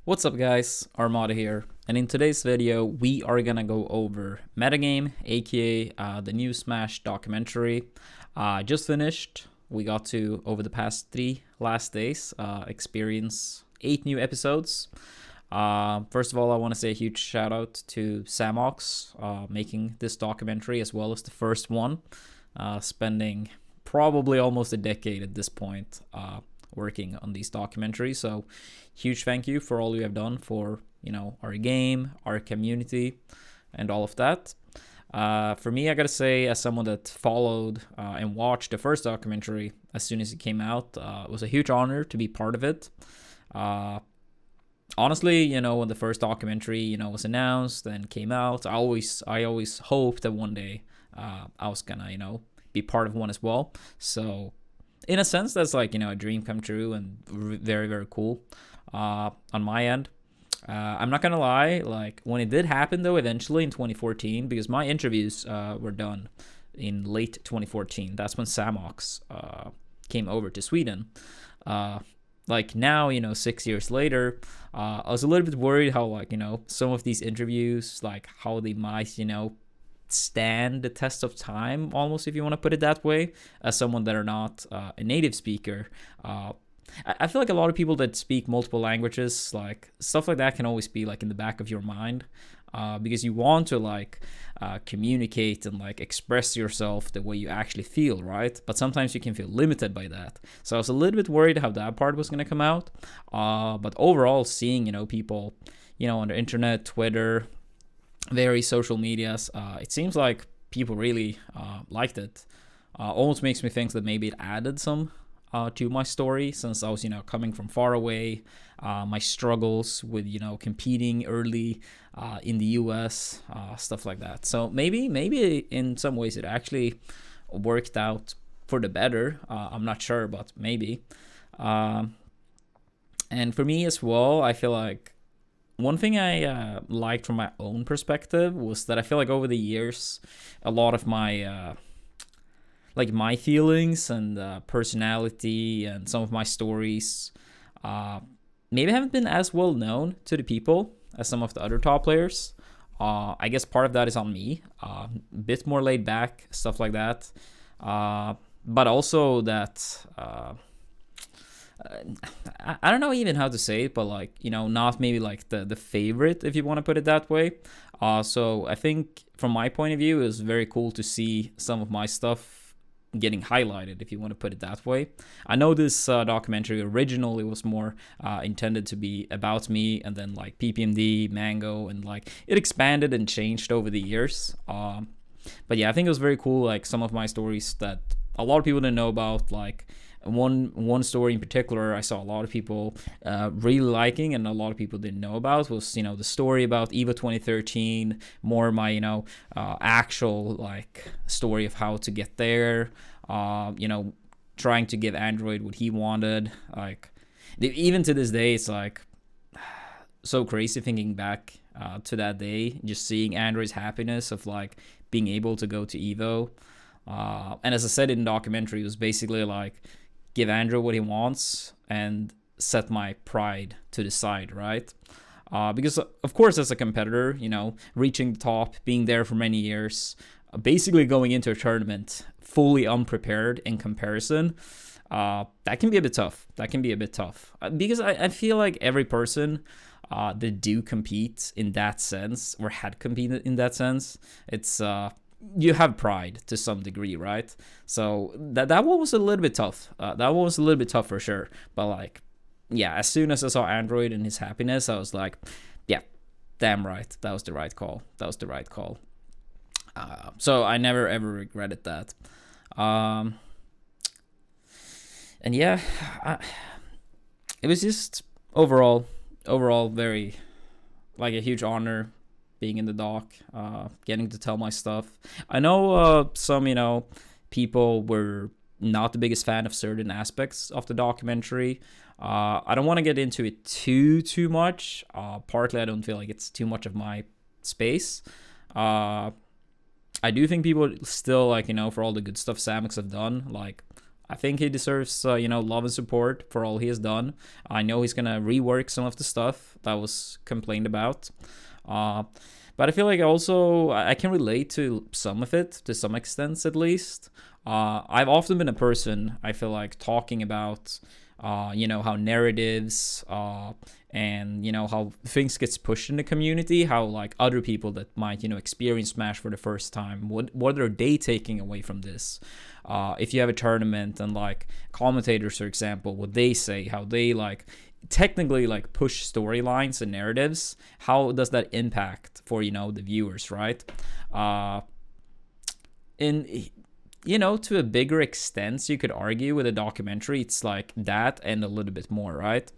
What's up guys, Armada here, and in today's video we are gonna go over Metagame, aka the new Smash documentary. Just finished. We got to, over the past 3 last days, experience 8 new episodes. First of all, I want to say a huge shout out to Samox making this documentary as well as the first one, spending probably almost a decade at this point working on these documentaries. So huge thank you for all you have done for, our game, our community, and all of that. For me, I gotta say, as someone that followed and watched the first documentary as soon as it came out, it was a huge honor to be part of it. Honestly, when the first documentary, was announced and came out, I always hoped that one day I was gonna, be part of one as well. So in a sense, that's like, a dream come true and very, very cool on my end. I'm not gonna lie, like when it did happen though, eventually in 2014, because my interviews were done in late 2014. That's when Samox came over to Sweden. Like now, 6 years later, I was a little bit worried how, like, some of these interviews, like how they might, stand the test of time, almost, if you want to put it that way, as someone that are not a native speaker. I feel like a lot of people that speak multiple languages, like stuff like that, can always be like in the back of your mind, because you want to like communicate and like express yourself the way you actually feel, right? But sometimes you can feel limited by that. So I was a little bit worried how that part was going to come out. But overall, seeing people on the internet, Twitter, various social medias, it seems like people really liked it. Almost makes me think that maybe it added some to my story, since I was coming from far away, my struggles with competing early in the US, stuff like that. So maybe in some ways it actually worked out for the better. I'm not sure, but maybe. And for me as well, I feel like one thing I liked from my own perspective was that I feel like over the years, a lot of my my feelings and personality and some of my stories maybe haven't been as well known to the people as some of the other top players. I guess part of that is on me, a bit more laid back, stuff like that. But also that I don't know even how to say it, but like, not maybe like the favorite, if you want to put it that way. So I think from my point of view, it was very cool to see some of my stuff getting highlighted, if you want to put it that way. I know this documentary originally was more intended to be about me, and then like PPMD, Mango, and like it expanded and changed over the years. But yeah, I think it was very cool, like some of my stories that a lot of people didn't know about. Like one story in particular I saw a lot of people really liking, and a lot of people didn't know about, was the story about EVO 2013, more my actual like story of how to get there, trying to give Android what he wanted. Like even to this day, it's like so crazy thinking back to that day, just seeing Android's happiness of like being able to go to EVO. And as I said in the documentary, it was basically like give Andrew what he wants and set my pride to the side, right? Because of course, as a competitor, reaching the top, being there for many years, basically going into a tournament fully unprepared in comparison, that can be a bit tough. Because I feel like every person that do compete in that sense, or had competed in that sense, it's you have pride to some degree, right? So that one was a little bit tough. That one was a little bit tough for sure. But like, yeah, as soon as I saw Android and his happiness, I was like, yeah, damn right, that was the right call. So I never ever regretted that. And yeah, it was just overall very like a huge honor being in the doc, getting to tell my stuff. I know some, people were not the biggest fan of certain aspects of the documentary. I don't want to get into it too much. Partly, I don't feel like it's too much of my space. I do think people still, like, for all the good stuff Samox have done, like, I think he deserves, love and support for all he has done. I know he's gonna rework some of the stuff that was complained about. But I feel like I can relate to some of it, to some extent at least. I've often been a person, I feel like, talking about, how narratives and, how things gets pushed in the community, how like other people that might, experience Smash for the first time, what are they taking away from this? If you have a tournament and like commentators, for example, what they say, how they like technically like push storylines and narratives, how does that impact for the viewers, right? To a bigger extent, you could argue with a documentary it's like that and a little bit more, right?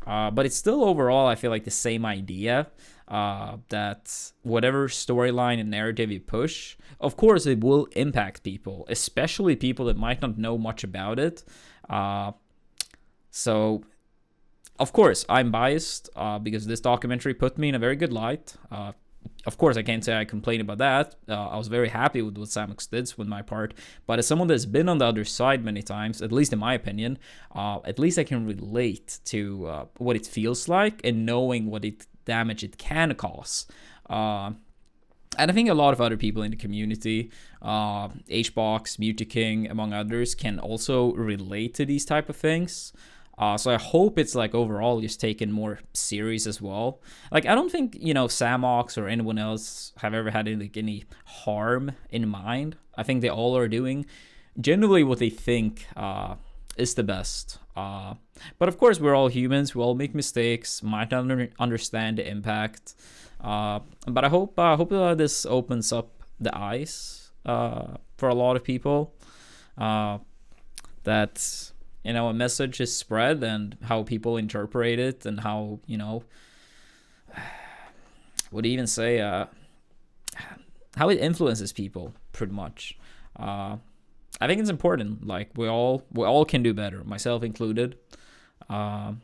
But it's still overall I feel like the same idea, that whatever storyline and narrative you push, of course it will impact people, especially people that might not know much about it. So of course, I'm biased because this documentary put me in a very good light. Of course, I can't say I complain about that. I was very happy with what Samox did with my part. But as someone that's been on the other side many times, at least in my opinion, at least I can relate to what it feels like and knowing what damage it can cause. And I think a lot of other people in the community, HBox, Mutaking, among others, can also relate to these type of things. So I hope it's like overall just taken more serious as well. Like I don't think Samox or anyone else have ever had any harm in mind. I think they all are doing generally what they think is the best. But of course we're all humans. We all make mistakes. Might not understand the impact. But I hope this opens up the eyes for a lot of people. That a message is spread and how people interpret it and how, what do you even say, how it influences people pretty much. I think it's important. Like we all can do better, myself included. But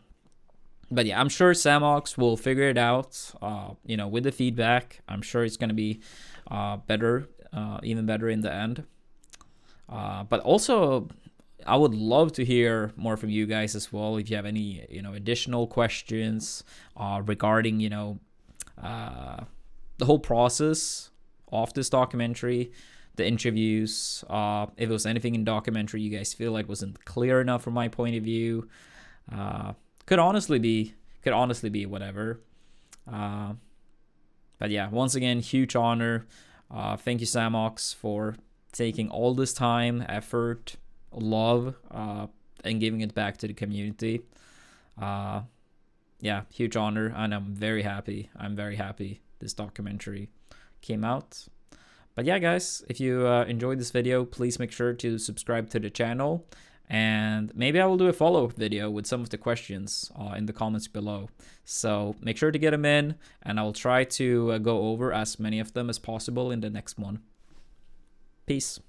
yeah, I'm sure Samox will figure it out, with the feedback. I'm sure it's going to be better, even better in the end. But also, I would love to hear more from you guys as well. If you have any, additional questions regarding, the whole process of this documentary, the interviews, if it was anything in documentary you guys feel like wasn't clear enough from my point of view, could honestly be whatever. But yeah, once again, huge honor. Thank you, Samox, for taking all this time, effort, love, and giving it back to the community. Yeah, huge honor, and I'm very happy this documentary came out. But yeah, guys, if you enjoyed this video, please make sure to subscribe to the channel, and maybe I will do a follow-up video with some of the questions in the comments below. So make sure to get them in, and I will try to go over as many of them as possible in the next one. Peace.